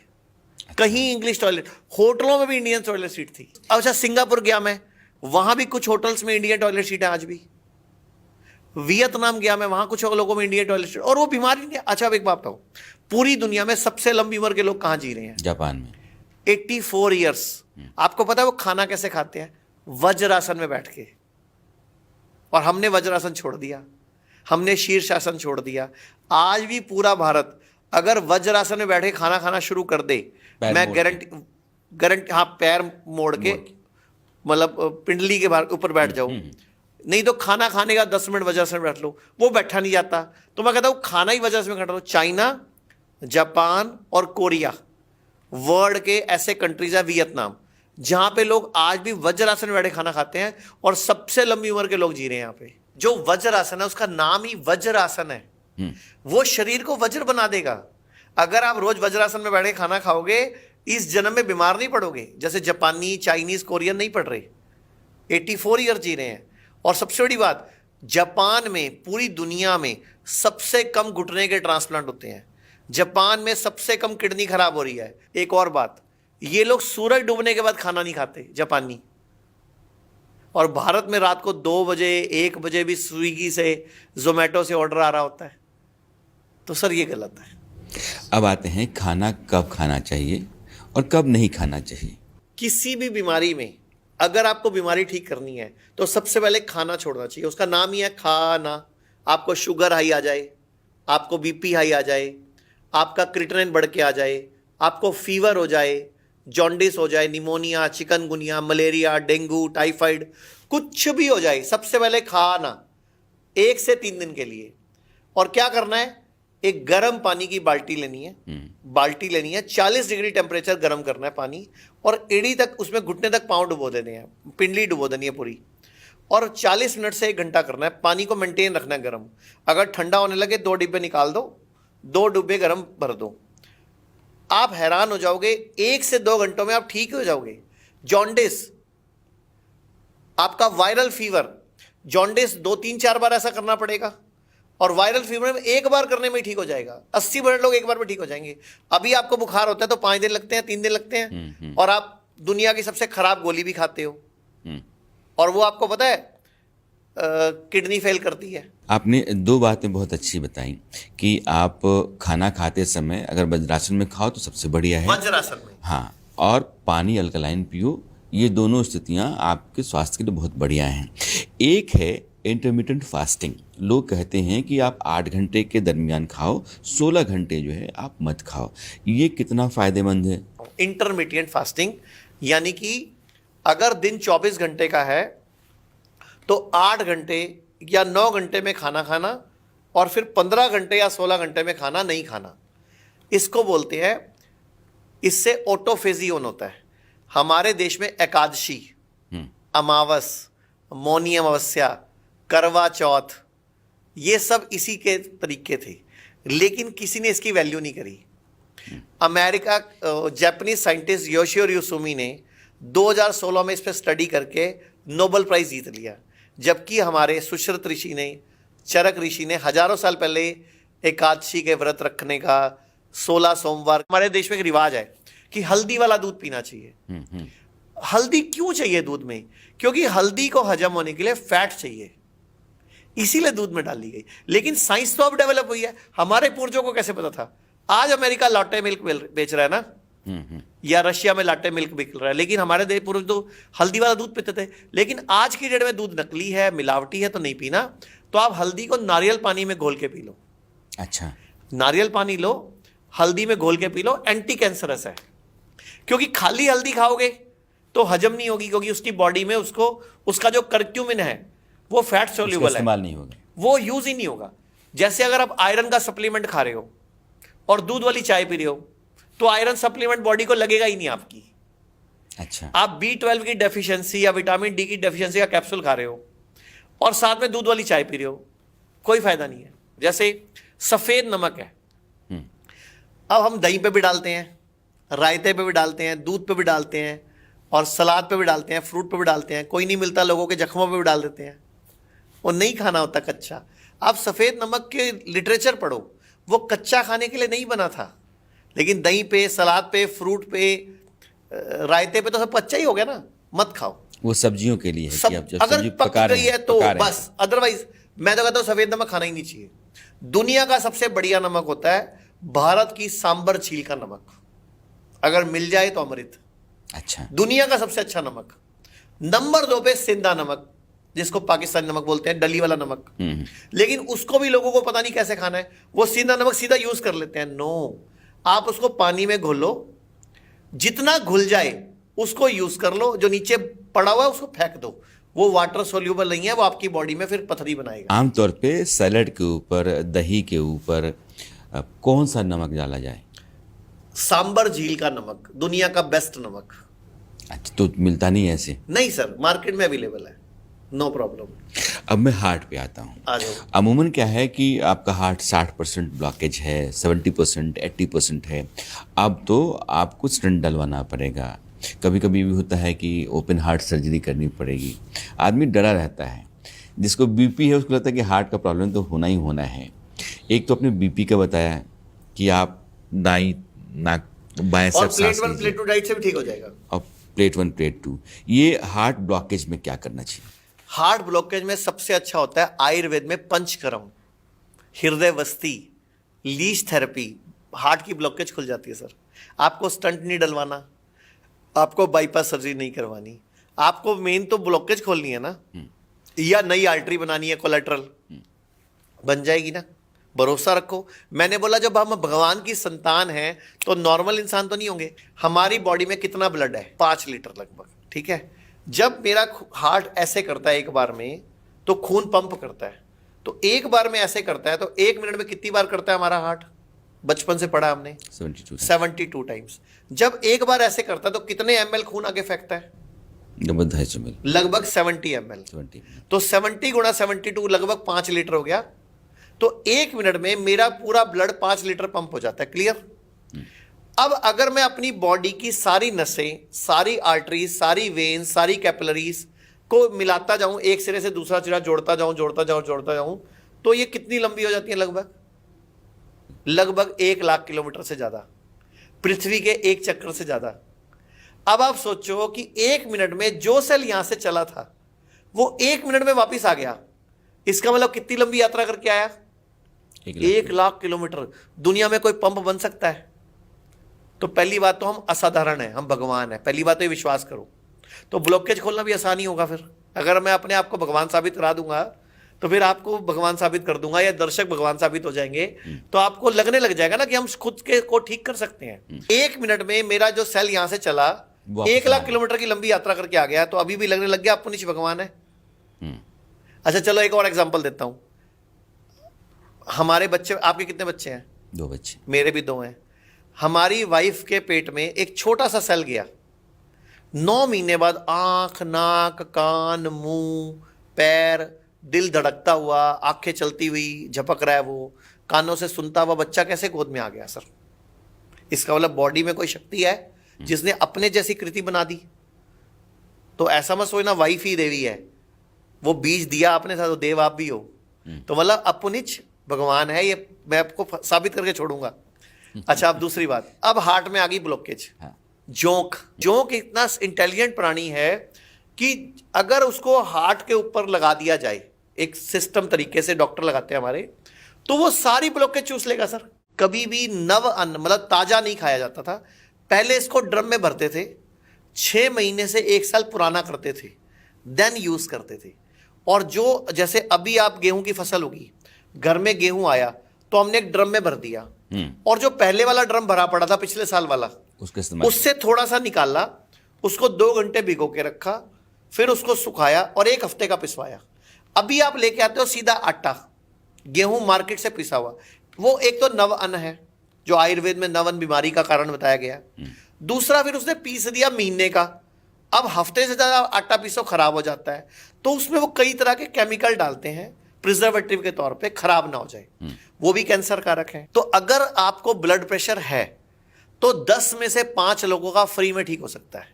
A: कहीं इंग्लिश टॉयलेट, होटलों में भी इंडियन टॉयलेट सीट थी। अच्छा, सिंगापुर गया मैं, वहाँ भी कुछ होटल्स में इंडियन टॉयलेट सीट है आज भी। वियतनाम गया मैं, वहाँ कुछ लोगों में इंडियन टॉयलेट सीट, और वो बीमारी नहीं। अच्छा, अब एक बात बताओ, पूरी दुनिया में सबसे लंबी उम्र के लोग कहाँ जी रहे हैं?
B: जापान में
A: 84 ईयर्स। आपको पता है वो खाना कैसे खाते हैं? वज्रासन में बैठ के। और हमने वज्रासन छोड़ दिया, हमने शीर्षासन छोड़ दिया। आज भी पूरा भारत अगर वज्रासन में बैठे खाना खाना शुरू कर दे, मैं गारंटी, हाँ, पैर मोड़ के, मतलब पिंडली के ऊपर बैठ जाओ, नहीं तो खाना खाने का 10 मिनट वजह से बैठ लो, वो बैठा नहीं जाता। तो मैं कहता हूँ खाना ही वजह से बैठा लो। चाइना, जापान और कोरिया वर्ल्ड के ऐसे कंट्रीज है, वियतनाम, जहां पे लोग आज भी वज्रासन में बैठे खाना खाते हैं और सबसे लंबी उम्र के लोग जी रहे हैं यहाँ पे। जो वज्रासन है उसका नाम ही वज्रासन है, वो शरीर को वज्र बना देगा। अगर आप रोज वज्रासन में बैठे खाना खाओगे, इस जन्म में बीमार नहीं पड़ोगे, जैसे जापानी, चाइनीज, कोरियन नहीं पड़ रहे। 84 ईयर जी रहे हैं। और सबसे बड़ी बात, जापान में पूरी दुनिया में सबसे कम घुटने के ट्रांसप्लांट होते हैं। जापान में सबसे कम किडनी खराब हो रही है। एक और बात, ये लोग सूरज डूबने के बाद खाना नहीं खाते, जापानी। और भारत में रात को 2 बजे 1 बजे भी स्विगी से, जोमेटो से ऑर्डर आ रहा होता है। तो सर ये गलत है।
B: अब आते हैं खाना कब खाना चाहिए और कब नहीं खाना चाहिए।
A: किसी भी बीमारी में अगर आपको बीमारी ठीक करनी है तो सबसे पहले खाना छोड़ना चाहिए। उसका नाम ही है खाना। आपको शुगर हाई आ जाए, आपको बीपी हाई आ जाए, आपका क्रिएटिनिन बढ़ के आ जाए, आपको फीवर हो जाए, जॉन्डिस हो जाए, pneumonia, chikungunya, malaria, dengue, typhoid, कुछ भी हो जाए, सबसे पहले खाना 1 से 3 दिन के लिए। और क्या करना है, एक गर्म पानी की बाल्टी लेनी है, 40 डिग्री टेम्परेचर गर्म करना है पानी, और एड़ी तक, उसमें घुटने तक पाँव डुबो देने हैं, पिंडली डुबो देनी है पूरी, और 40 मिनट से 1 घंटा करना है। पानी को मेंटेन रखना है गर्म। अगर ठंडा होने लगे 2 डिब्बे निकाल दो, 2 डिब्बे गर्म भर दो। आप हैरान हो जाओगे, 1 से 2 घंटों में आप ठीक हो जाओगे। जॉन्डिस, आपका वायरल फीवर, जॉन्डिस 2-3-4 बार ऐसा करना पड़ेगा, और वायरल फीवर में 1 बार करने में ही ठीक हो जाएगा। 80% लोग 1 बार में ठीक हो जाएंगे। अभी आपको बुखार होता है तो 5 दिन लगते हैं, 3 दिन लगते हैं, और आप दुनिया की सबसे खराब गोली भी खाते हो, और वो आपको पता है किडनी फेल करती है।
B: आपने 2 बातें बहुत अच्छी बताई कि आप खाना खाते समय अगर वज्रासन में खाओ तो सबसे बढ़िया है,
A: वज्रासन में,
B: हाँ, और पानी अल्कलाइन पियो। ये दोनों स्थितियां आपके स्वास्थ्य के लिए बहुत बढ़िया हैं। एक है इंटरमिटेंट फास्टिंग। लोग कहते हैं कि आप 8 घंटे के दरमियान खाओ, 16 घंटे जो है आप मत खाओ। ये कितना फायदेमंद है?
A: इंटरमीडिएट फास्टिंग यानी कि अगर दिन 24 घंटे का है तो 8 घंटे या 9 घंटे में खाना खाना, और फिर 15 घंटे या 16 घंटे में खाना नहीं खाना। इसको बोलते हैं, इससे ऑटोफेजी होता है। हमारे देश में एकादशी, अमावस, मौनी अमावस्या, करवा चौथ, ये सब इसी के तरीके थे, लेकिन किसी ने इसकी वैल्यू नहीं करी। अमेरिका, जापानीज साइंटिस्ट योशिरो युसुमी ने 2016 में इस पर स्टडी करके नोबेल प्राइज जीत लिया। जबकि हमारे सुश्रुत ऋषि ने, चरक ऋषि ने हजारों साल पहले एकादशी के व्रत रखने का, 16 सोमवार, हमारे देश में एक रिवाज है कि हल्दी वाला दूध पीना चाहिए। हल्दी क्यों चाहिए दूध में? क्योंकि हल्दी को हजम होने के लिए फैट चाहिए, इसीलिए दूध में डाली गई। लेकिन साइंस तो अब डेवलप हुई है। हमारे पूर्वजों को कैसे पता था? आज अमेरिका लाटे मिल्क बेच रहा है ना, या रशिया में लाटे मिल्क बिक रहा है, लेकिन हमारे देश पूर्वज तो हल्दी वाला दूध पीते थे। लेकिन आज की डेट में दूध नकली है, मिलावटी है, तो नहीं पीना। तो आप हल्दी को नारियल पानी में घोल के पी लो।
B: अच्छा,
A: नारियल पानी लो, हल्दी में घोल के पी लो, एंटी कैंसरस है। क्योंकि खाली हल्दी खाओगे तो हजम नहीं होगी, क्योंकि उसकी बॉडी में उसका जो कर्क्यूमिन है वो फैट सोल्यूबल है,
B: इस्तेमाल नहीं होगा,
A: वो यूज ही नहीं होगा। जैसे अगर आप आयरन का सप्लीमेंट खा रहे हो और दूध वाली चाय पी रहे हो, तो आयरन सप्लीमेंट बॉडी को लगेगा ही नहीं आपकी।
B: अच्छा,
A: आप B12 की डेफिशिएंसी या विटामिन डी की डेफिशिएंसी का कैप्सूल खा रहे हो और साथ में दूध वाली चाय पी रहे हो, कोई फायदा नहीं है। जैसे सफेद नमक है, अब हम दही पे भी डालते हैं, रायते पे भी डालते हैं, दूध पे भी डालते हैं, और सलाद पे भी डालते हैं, फ्रूट पे भी डालते हैं। कोई नहीं मिलता लोगों के जख्मों पे भी डाल देते हैं। वो नहीं खाना होता कच्चा। आप सफ़ेद नमक के लिटरेचर पढ़ो, वो कच्चा खाने के लिए नहीं बना था। लेकिन दही पे, सलाद पे, फ्रूट पे, रायते पे तो सब कच्चा ही हो गया ना, मत खाओ।
B: वो सब्जियों के लिए है
A: सब
B: कि आप जब
A: अगर
B: सब्जी
A: पक
B: पका रहे
A: गई
B: हैं,
A: है तो
B: पका रहे हैं।
A: बस, अदरवाइज मैं तो कहता हूँ सफ़ेद नमक खाना ही नहीं चाहिए। दुनिया का सबसे बढ़िया नमक होता है भारत की सांबर झील का नमक, अगर मिल जाए तो अमृत।
B: अच्छा,
A: दुनिया का सबसे अच्छा नमक। नंबर 2 पे सिंधा नमक, जिसको पाकिस्तानी नमक बोलते हैं, डली वाला नमक। लेकिन उसको भी लोगों को पता नहीं कैसे खाना है, वो सिंधा नमक सीधा यूज कर लेते हैं। नो, आप उसको पानी में घोलो, जितना घुल जाए उसको यूज कर लो, जो नीचे पड़ा हुआ है उसको फेंक दो, वो वाटर सोल्यूबल नहीं है, वो आपकी बॉडी में फिर पथरी बनाएगा।
B: आमतौर पे सैलड के ऊपर, दही के ऊपर कौन सा नमक डाला जाए?
A: सांबर झील का नमक, दुनिया का बेस्ट नमक।
B: अच्छा, तो मिलता नहीं है ऐसे?
A: नहीं सर, मार्केट में अवेलेबल है, नो प्रॉब्लम।
B: अब मैं हार्ट पे आता हूँ।
A: आ जाओ।
B: अमूमन क्या है कि आपका हार्ट 60% ब्लॉकेज है, 70%, 80% है, अब तो आपको स्टेंट डलवाना पड़ेगा। कभी कभी भी होता है कि ओपन हार्ट सर्जरी करनी पड़ेगी। आदमी डरा रहता है। जिसको बीपी है उसको लगता है कि हार्ट का प्रॉब्लम तो होना ही होना है। एक तो अपने बीपी का बताया कि आप दाई नाक बाएं
A: और
B: से
A: प्लेट
B: सांस
A: 1
B: लीजिए,
A: प्लेट 2 डाइट से भी ठीक हो जाएगा।
B: और प्लेट 1 प्लेट 2। ये हार्ट ब्लॉकेज में क्या करना चाहिए?
A: हार्ट ब्लॉकेज में सबसे अच्छा होता है आयुर्वेद में पंचकर्म, हृदय वस्ती, लीच थेरेपी। हार्ट की ब्लॉकेज खुल जाती है सर। आपको स्टंट नहीं डलवाना, आपको बाईपास सर्जरी नहीं करवानी, आपको मेन तो ब्लॉकेज खोलनी है ना, या नई आर्टरी बनानी है, कोलेट्रल बन जाएगी ना। भरोसा रखो। मैंने बोला जब हम भगवान की संतान हैं तो नॉर्मल इंसान तो नहीं होंगे। हमारी बॉडी में कितना ब्लड है? 5 लीटर लगभग, ठीक है। जब मेरा हार्ट ऐसे करता है एक बार में, तो खून पंप करता है। तो एक बार में ऐसे करता है तो 1 मिनट में कितनी बार करता है हमारा हार्ट? बचपन से पढ़ा हमने 72 टाइम्स। जब एक बार ऐसे करता है तो कितने ml खून आगे फेंकता है?
B: लगभग 250 ml।
A: लगभग 70 ml।
B: 70।
A: तो 70 गुणा 72 लगभग 5 लीटर हो गया। तो 1 मिनट में मेरा पूरा ब्लड 5 लीटर पंप हो जाता है। क्लियर? अब अगर मैं अपनी बॉडी की सारी नसें, सारी आर्टरीज, सारी वेन, सारी कैपिलरीज को मिलाता जाऊं, एक सिरे से दूसरा सिरा जोड़ता जाऊं, तो ये कितनी लंबी हो जाती है? लगभग 1 लाख किलोमीटर से ज्यादा, पृथ्वी के एक चक्कर से ज्यादा। अब आप सोचो कि 1 मिनट में जो सेल यहां से चला था वो 1 मिनट में वापस आ गया। इसका मतलब कितनी लंबी यात्रा करके आया? 1 लाख किलोमीटर। दुनिया में कोई पंप बन सकता है? तो पहली बात तो हम असाधारण है, हम भगवान है। पहली बात तो ये विश्वास करो। तो ब्लॉकेज खोलना भी आसान ही होगा। फिर अगर मैं अपने आप को भगवान साबित करा दूंगा तो फिर आपको भगवान साबित कर दूंगा, या दर्शक भगवान साबित हो जाएंगे, तो आपको लगने लग जाएगा ना कि हम खुद के को ठीक कर सकते हैं। 1 मिनट में मेरा जो सेल यहां से चला 1 लाख किलोमीटर की लंबी यात्रा करके आ गया, तो अभी भी लगने लग गया आपको नीचे भगवान है। अच्छा चलो एक और एग्जांपल देता हूं। हमारे बच्चे, आपके कितने बच्चे हैं?
B: 2 बच्चे।
A: मेरे भी 2 हैं। हमारी वाइफ के पेट में एक छोटा सा सेल गया, 9 महीने बाद आंख, नाक, कान, मुंह, पैर, दिल धड़कता हुआ, आंखें चलती हुई, झपक रहा है वो, कानों से सुनता हुआ बच्चा कैसे गोद में आ गया सर? इसका मतलब बॉडी में कोई शक्ति है जिसने अपने जैसी कृति बना दी। तो ऐसा मत सोचना वाइफ ही देवी है, वो बीज दिया आपने था तो देव आप भी हो। तो मतलब अपुनिच भगवान है, ये मैं आपको साबित करके छोड़ूंगा। अच्छा अब दूसरी बात, अब हार्ट में आ गई ब्लॉकेज। जोंक इतना इंटेलिजेंट प्राणी है कि अगर उसको हार्ट के ऊपर लगा दिया जाए, एक सिस्टम तरीके से डॉक्टर लगाते हैं हमारे, तो वो सारी ब्लॉकेज चूस लेगा सर। कभी भी नव अन्न मतलब ताजा नहीं खाया जाता था। पहले इसको ड्रम में भरते थे, 6 महीने से 1 साल पुराना करते थे, देन यूज करते थे। और जो जैसे अभी आप गेहूं की फसल होगी, घर में गेहूं आया तो हमने एक ड्रम में भर दिया, और जो पहले वाला ड्रम भरा पड़ा था पिछले साल वाला, उससे थोड़ा सा निकाला, उसको 2 घंटे भिगो के रखा, फिर उसको सुखाया और 1 हफ्ते का पिसवाया। अभी आप लेके आते हो सीधा आटा, गेहूं मार्केट से पिसा हुआ। वो एक तो नव अन्न है जो आयुर्वेद में नवन बीमारी का कारण बताया गया। दूसरा फिर उसने पीस दिया महीने का। अब हफ्ते से ज्यादा आटा पीसो खराब हो जाता है, तो उसमें वो कई तरह के केमिकल डालते हैं प्रिजर्वेटिव के तौर पे, खराब ना हो जाए, वो भी कैंसर कारक है। तो अगर आपको ब्लड प्रेशर है तो 10 में से 5 लोगों का फ्री में ठीक हो सकता है।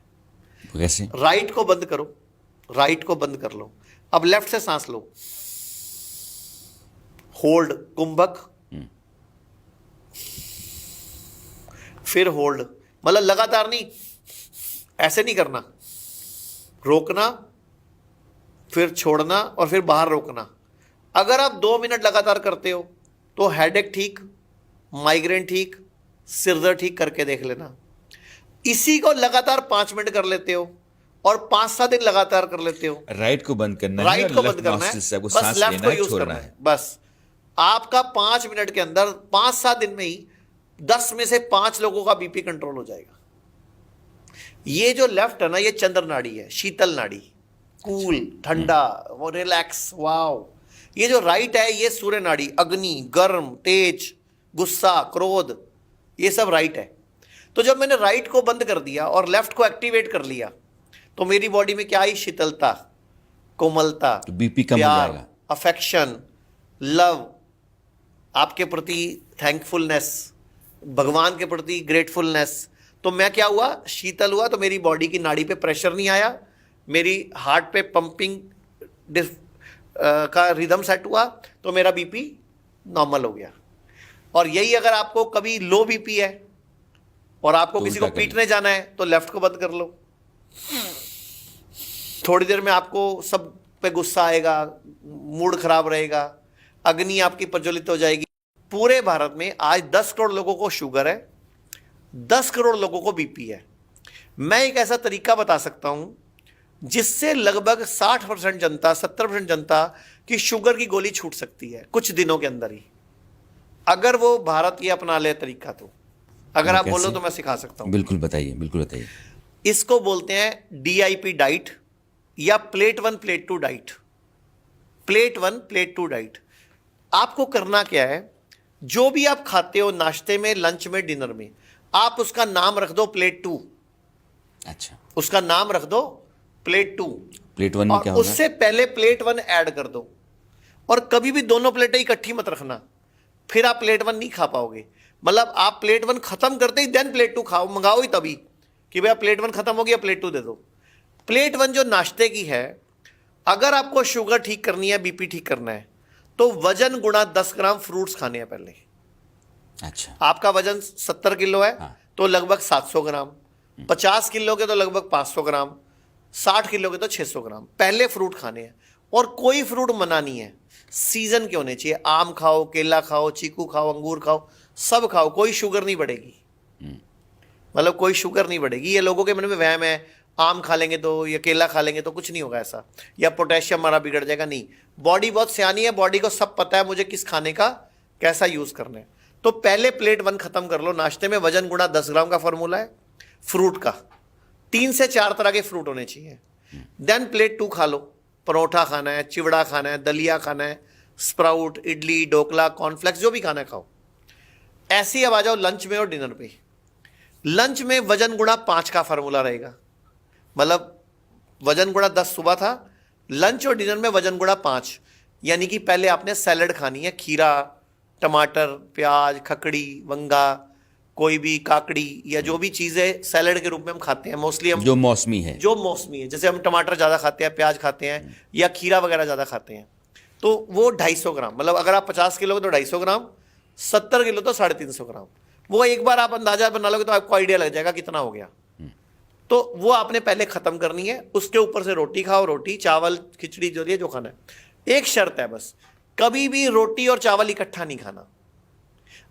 B: कैसे?
A: राइट को बंद करो, राइट को बंद कर लो। अब लेफ्ट से सांस लो, होल्ड कुंभक, फिर होल्ड, मतलब लगातार नहीं, ऐसे नहीं करना, रोकना, फिर छोड़ना और फिर बाहर रोकना। अगर आप 2 मिनट लगातार करते हो तो हेडेक ठीक, माइग्रेन ठीक, सिरदर्द ठीक करके देख लेना। इसी को लगातार 5 मिनट कर लेते हो और 5-7 दिन लगातार कर लेते हो।
B: राइट को बंद करना है,
A: राइट को बंद करना है, बस लेफ्ट को यूज करना है। बस आपका 5 मिनट के अंदर 5-7 दिन में ही 10 में से 5 लोगों का बीपी कंट्रोल हो जाएगा। ये जो लेफ्ट है ना, ये चंद्र नाड़ी है, शीतल नाड़ी, कूल, ठंडा, वो रिलैक्स, वाओ। ये जो राइट है ये सूर्य नाड़ी, अग्नि, गर्म, तेज, गुस्सा, क्रोध, ये सब राइट है। तो जब मैंने राइट को बंद कर दिया और लेफ्ट को एक्टिवेट कर लिया तो मेरी बॉडी में क्या आई? शीतलता, कोमलता,
B: तो बीपी कम हो
A: प्यार,
B: जाएगा।
A: अफेक्शन, लव, आपके प्रति थैंकफुलनेस, भगवान के प्रति ग्रेटफुलनेस। तो मैं क्या हुआ? शीतल हुआ तो मेरी बॉडी की नाड़ी पे प्रेशर नहीं आया, मेरी हार्ट पे पंपिंग का रिदम सेट हुआ, तो मेरा बीपी नॉर्मल हो गया। और यही अगर आपको कभी लो बीपी है और आपको
B: तो
A: किसी को
B: उल्टा करें।
A: पीटने जाना है तो लेफ्ट को बंद कर लो। थोड़ी देर में आपको सब पे गुस्सा आएगा, मूड खराब रहेगा, अग्नि आपकी प्रज्वलित हो जाएगी। पूरे भारत में आज 10 करोड़ लोगों को शुगर है, 10 करोड़ लोगों को बीपी है। मैं एक ऐसा तरीका बता सकता हूं जिससे लगभग 60% जनता, 70% जनता की शुगर की गोली छूट सकती है कुछ दिनों के अंदर ही, अगर वो भारत ये अपना ले तरीका। तो अगर
B: वो
A: आप बोलो
B: कैसे?
A: तो मैं सिखा सकता हूं।
B: बिल्कुल बताइए, बिल्कुल बताइए।
A: इसको बोलते हैं DIP डाइट या plate 1 plate 2 diet. Plate 1 plate 2 diet. आपको करना क्या है? जो भी आप खाते हो नाश्ते में, लंच में, डिनर में, आप उसका नाम रख दो प्लेट 2।
B: अच्छा,
A: उसका नाम रख दो प्लेट 2।
B: प्लेट 1 में
A: और
B: क्या होगा?
A: उससे पहले प्लेट 1 ऐड कर दो। और कभी भी दोनों प्लेटें इकट्ठी मत रखना, फिर आप प्लेट 1 नहीं खा पाओगे। मतलब आप प्लेट 1 खत्म करते ही देन प्लेट 2 खाओ, मंगाओ ही तभी कि भैया प्लेट 1 खत्म हो गया, प्लेट 2 दे दो। प्लेट 1 जो नाश्ते की है, अगर आपको शुगर ठीक करनी है, बीपी ठीक करना है, तो वजन गुणा 10 ग्राम फ्रूट्स खाने हैं पहले।
B: अच्छा,
A: आपका वजन 70 किलो है
B: हाँ।
A: तो लगभग 700 ग्राम, 50 किलो के तो लगभग 500 ग्राम, 60 किलो के तो 600 ग्राम पहले फ्रूट खाने हैं। और कोई फ्रूट मना नहीं है, सीजन के होने चाहिए। आम खाओ, केला खाओ, चीकू खाओ, अंगूर खाओ, सब खाओ, कोई शुगर नहीं बढ़ेगी। मतलब कोई शुगर नहीं बढ़ेगी। ये लोगों के मन में वहम है, आम खा लेंगे तो या केला खा लेंगे तो कुछ नहीं होगा ऐसा, या पोटेशियम हमारा बिगड़ जाएगा। नहीं, बॉडी बहुत सियानी है, बॉडी को सब पता है मुझे किस खाने का कैसा यूज करना है। तो पहले प्लेट 1 खत्म कर लो नाश्ते में। वजन गुणा 10 ग्राम का फॉर्मूला है फ्रूट का, 3 से 4 तरह के फ्रूट होने चाहिए। देन प्लेट 2 खा लो। परोठा खाना है, चिवड़ा खाना है, दलिया खाना है, स्प्राउट, इडली, ढोकला, कॉर्नफ्लेक्स, जो भी खाना है खाओ। ऐसे ही अब आ जाओ लंच में और डिनर पे। लंच में वजन गुणा 5 का फॉर्मूला रहेगा। मतलब वजन गुणा 10 सुबह था, लंच और डिनर में वजन गुणा 5। यानी कि पहले आपने सैलड खानी है, खीरा, टमाटर, प्याज, खकड़ी, वंगा, कोई भी काकड़ी, या जो भी चीज़ें सैलड के रूप में हम खाते हैं। मोस्टली हम
B: जो मौसमी है।
A: जो मौसमी है, जैसे हम टमाटर ज़्यादा खाते हैं, प्याज खाते हैं, या खीरा वगैरह ज़्यादा खाते हैं, तो वो 250 ग्राम। मतलब अगर आप 50 किलो तो 250 ग्राम, 70 किलो तो 350 ग्राम। वो एक बार आप अंदाजा बना लोगे तो आपको आइडिया लग जाएगा कितना हो गया। तो वो आपने पहले ख़त्म करनी है। उसके ऊपर से रोटी खाओ, रोटी, चावल, खिचड़ी, जो है जो खाना है। एक शर्त है बस, कभी भी रोटी और चावल इकट्ठा नहीं खाना।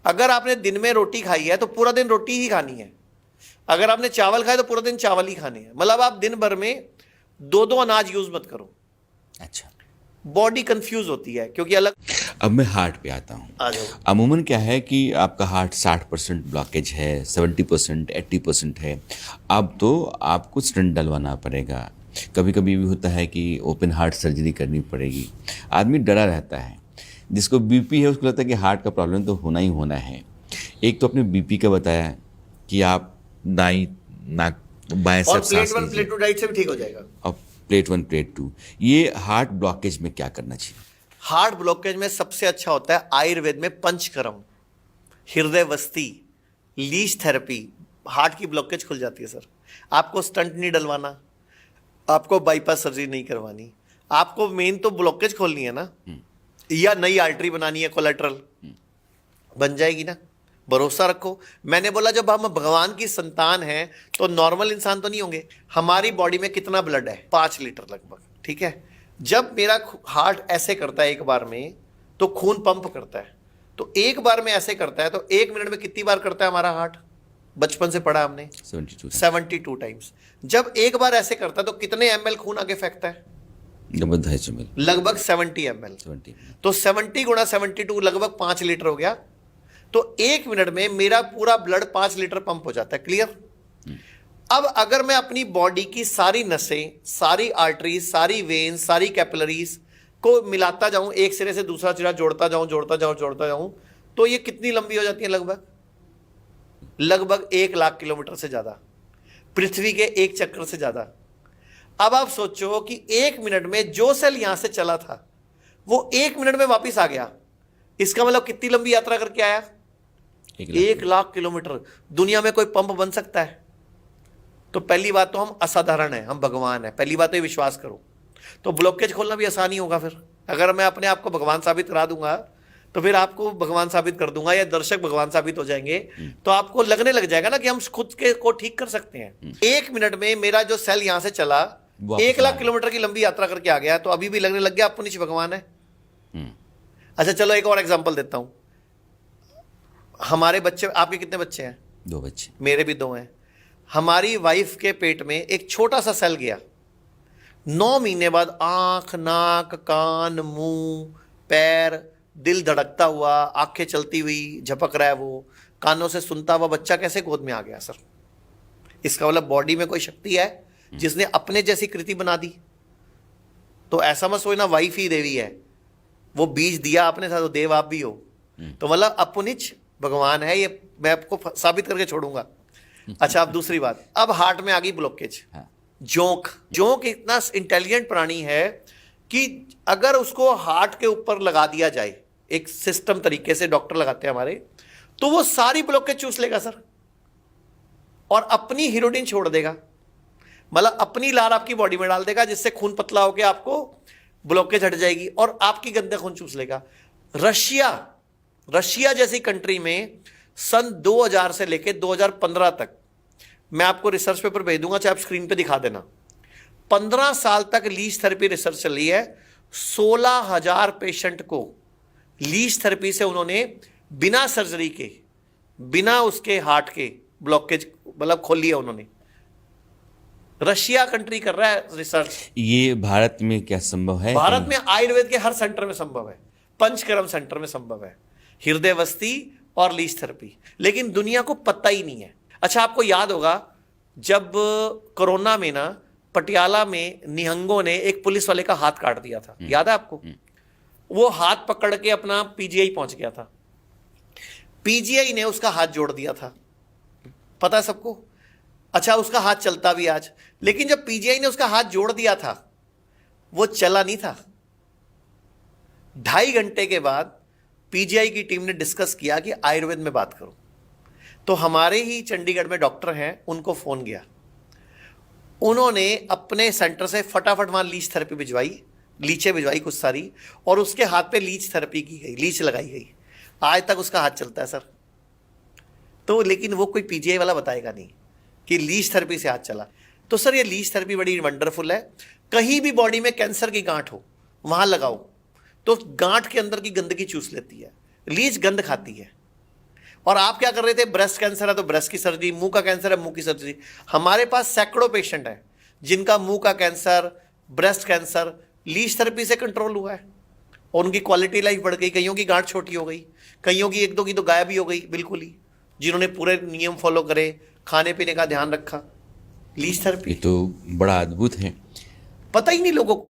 A: अगर आपने दिन में रोटी खाई है तो पूरा दिन रोटी ही खानी है, अगर आपने चावल खाए तो पूरा दिन चावल ही खाने हैं। मतलब आप दिन भर में 2-2 अनाज यूज मत करो।
B: अच्छा,
A: बॉडी कंफ्यूज होती है क्योंकि अलग।
B: अब मैं हार्ट पे आता हूँ।
A: आ जाओ।
B: अमूमन क्या है कि आपका हार्ट 60% ब्लॉकेज है, 70%, 80% है। अब तो आपको स्टेंट डलवाना पड़ेगा। कभी कभी भी होता है कि ओपन हार्ट सर्जरी करनी पड़ेगी। आदमी डरा रहता है। जिसको बीपी है उसको लगता है कि हार्ट का प्रॉब्लम तो होना ही होना है। एक तो अपने बीपी का बताया कि आप दाई नाक बाएं
A: और
B: से
A: प्लेट
B: सांस
A: 1 प्लेट 2 डाइट से भी ठीक हो जाएगा।
B: और प्लेट 1 प्लेट 2, ये हार्ट ब्लॉकेज में क्या करना चाहिए?
A: हार्ट ब्लॉकेज में सबसे अच्छा होता है आयुर्वेद में पंचकर्म, हृदय वस्ती, लीच थेरेपी। हार्ट की ब्लॉकेज खुल जाती है सर। आपको स्टंट नहीं डलवाना, आपको बाईपास सर्जरी नहीं करवानी, आपको मेन तो ब्लॉकेज खोलनी है ना, या नई आर्टरी बनानी है, कोलेट्रल बन जाएगी ना। भरोसा रखो। मैंने बोला जब हम भगवान की संतान हैं तो नॉर्मल इंसान तो नहीं होंगे। हमारी बॉडी में कितना ब्लड है? 5 लीटर लगभग, ठीक है। जब मेरा हार्ट ऐसे करता है एक बार में तो खून पंप करता है, तो एक बार में ऐसे करता है तो 1 मिनट में कितनी बार करता है हमारा हार्ट? बचपन से पढ़ा हमने 72 टाइम्स। जब एक बार ऐसे करता है तो कितने ml खून आगे फेंकता है?
B: लगभग 250 ml।
A: लगभग 70 ml।
B: 70।
A: तो 70 गुणा 72 लगभग 5 लीटर हो गया। तो 1 मिनट में मेरा पूरा ब्लड 5 लीटर पंप हो जाता है। क्लियर? अब अगर मैं अपनी बॉडी की सारी नसें, सारी आर्टरीज, सारी वेन्स, सारी कैपिलरीज को मिलाता जाऊं, एक सिरे से दूसरा सिरा जोड़ता जाऊं, तो ये कितनी लंबी हो जाती है? लगभग 1 लाख किलोमीटर से ज्यादा, पृथ्वी के एक चक्कर से ज्यादा। अब आप सोचो कि 1 मिनट में जो सेल यहां से चला था वो 1 मिनट में वापस आ गया। इसका मतलब कितनी लंबी यात्रा करके आया? 1 लाख किलोमीटर। दुनिया में कोई पंप बन सकता है? तो पहली बात तो हम असाधारण है, हम भगवान है, पहली बात तो ये विश्वास करो। तो ब्लॉकेज खोलना भी आसान ही होगा। फिर अगर मैं अपने आप को भगवान साबित करा दूंगा तो फिर आपको भगवान साबित कर दूंगा या दर्शक भगवान साबित हो जाएंगे, तो आपको लगने लग जाएगा ना कि हम खुद के को ठीक कर सकते हैं। 1 मिनट में मेरा जो सेल यहां से चला 1 लाख किलोमीटर की लंबी यात्रा करके आ गया, तो अभी भी लगने लग गया आपको नीचे भगवान है। अच्छा चलो एक और एग्जांपल देता हूं। हमारे बच्चे, आपके कितने बच्चे हैं?
B: 2 बच्चे।
A: मेरे भी 2 हैं। हमारी वाइफ के पेट में एक छोटा सा सेल गया, 9 महीने बाद आंख, नाक, कान, मुंह, पैर, दिल धड़कता हुआ, आंखें चलती हुई, झपक रहा है वो, कानों से सुनता हुआ बच्चा कैसे गोद में आ गया सर? इसका मतलब बॉडी में कोई शक्ति है जिसने अपने जैसी कृति बना दी। तो ऐसा मत सोचना वाइफ ही देवी है, वो बीज दिया अपने साथ, तो देव आप भी हो। तो मतलब अपुनिच भगवान है, ये मैं आपको साबित करके छोड़ूंगा। अच्छा अब दूसरी बात, अब हार्ट में आ गई ब्लॉकेज। जोंक इतना इंटेलिजेंट प्राणी है कि अगर उसको हार्ट के ऊपर लगा दिया जाए, एक सिस्टम तरीके से डॉक्टर लगाते हैं हमारे, तो वो सारी ब्लॉकेज चूस लेगा सर, और अपनी हीरोडिन छोड़ देगा। मतलब अपनी लार आपकी बॉडी में डाल देगा, जिससे खून पतला होकर आपको ब्लॉकेज हट जाएगी और आपकी गंदे खून चूस लेगा। रशिया जैसी कंट्री में सन 2000 से लेकर 2015 तक, मैं आपको रिसर्च पेपर भेज दूंगा, चाहे आप स्क्रीन पे दिखा देना, 15 साल तक लीच थेरेपी रिसर्च चली है। 16,000 पेशेंट को लीच थेरेपी से उन्होंने बिना सर्जरी के, बिना उसके हार्ट के ब्लॉकेज मतलब खोली है उन्होंने। रशिया कंट्री कर रहा है रिसर्च।
B: ये भारत में क्या संभव है?
A: भारत में आयुर्वेद के हर सेंटर में संभव है, पंचकर्म सेंटर में संभव है, हृदय वस्ती और लीच थेरेपी, लेकिन दुनिया को पता ही नहीं है। अच्छा आपको याद होगा जब कोरोना में ना पटियाला में निहंगों ने एक पुलिस वाले का हाथ काट दिया था, याद है आपको? वो हाथ पकड़ के अपना पीजीआई पहुंच गया था, पीजीआई ने उसका हाथ जोड़ दिया था, पता है सबको। अच्छा उसका हाथ चलता भी आज, लेकिन जब पीजीआई ने उसका हाथ जोड़ दिया था वो चला नहीं था। 2.5 घंटे के बाद पीजीआई की टीम ने डिस्कस किया कि आयुर्वेद में बात करो, तो हमारे ही चंडीगढ़ में डॉक्टर हैं, उनको फोन गया, उन्होंने अपने सेंटर से फटाफट वहां लीच थेरेपी भिजवाई, लीचें भिजवाई कुछ सारी, और उसके हाथ पे लीच थेरेपी की गई, लीच लगाई गई। आज तक उसका हाथ चलता है सर। तो लेकिन वो कोई पीजीआई वाला बताएगा नहीं कि लीच थेरेपी से हाथ चला। तो सर ये लीच थेरेपी बड़ी वंडरफुल है। कहीं भी बॉडी में कैंसर की गांठ हो वहां लगाओ तो गांठ के अंदर की गंदगी चूस लेती है, लीच गंद खाती है। और आप क्या कर रहे थे, ब्रेस्ट कैंसर है तो ब्रेस्ट की सर्जरी, मुंह का कैंसर है मुंह की सर्जरी। हमारे पास सैकड़ों पेशेंट हैं जिनका मुंह का cancer, breast cancer leech therapy से कंट्रोल हुआ है, और उनकी क्वालिटी लाइफ बढ़ गई। कईयों की गांठ छोटी हो गई, कईयों की 1-2 की तो गायब ही हो गई बिल्कुल ही, जिन्होंने पूरे नियम फॉलो करे, खाने पीने का ध्यान रखा। लीच थेरेपी
B: ये तो बड़ा अद्भुत है,
A: पता ही नहीं लोगों को।